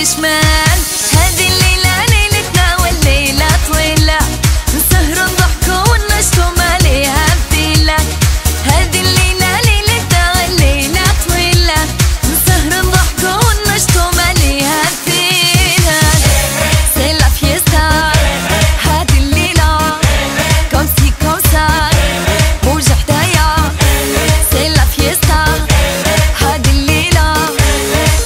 شمال. هذه الليلة ليلتنا والليلة طويلة، نسهروا نضحكوا وننشطوا ما ليها بديلة. هذه الليلة ليلتنا والليلة طويلة، نسهروا نضحكوا وننشطوا ما ليها بديلة. C'est la fiesta هذه الليلة، comme si comme ça بوجه حدايا. C'est la fiesta هذه الليلة،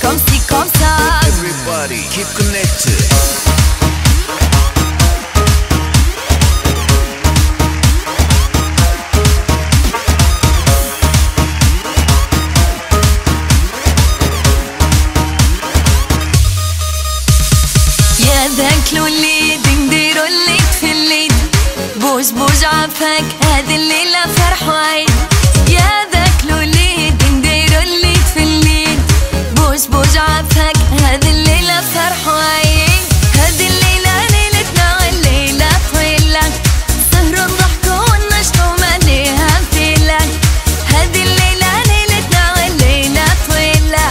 comme si comme ça. Everybody keep connected. يا ذاك الوليد نديرو الليد في الليد، بوج بوج عافاك هذه الليلة فرح وعيد. يا ذاك الوليد نديرو الليد في الليد، بوج بوج عافاك هذه الليلة فرح وعيد. هذه الليلة ليلتنا والليلة طويلة، سهروا نضحكوا وننشطوا ما ليها بديلة. هذه الليلة ليلتنا والليلة طويلة،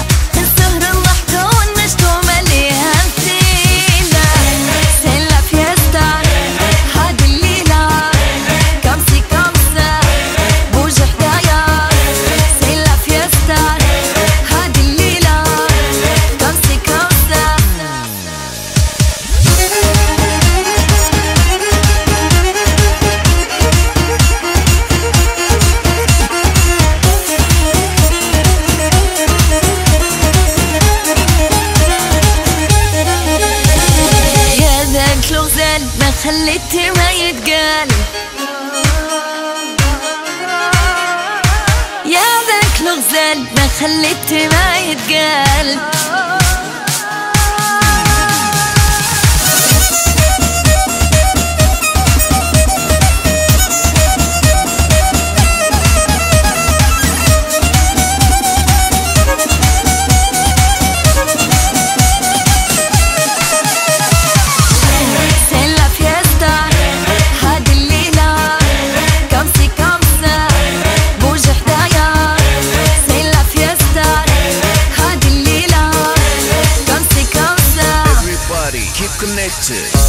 سهروا نضحكوا وننشطوا ما ليها بديلة. C'est la fiesta هذه الليلة، comme si comme ça بوج حدايا. C'est la fiesta هذه الليلة، comme si comme ça. يا ذاك الغزال ما خليتي ما يتقال، يا ذاك الغزال ما خليتي ما يتقال. C'est la fiesta هذه الليلة، comme si comme ça بوج حدايا. C'est la fiesta هذه الليلة، comme si comme ça. Everybody keep connected.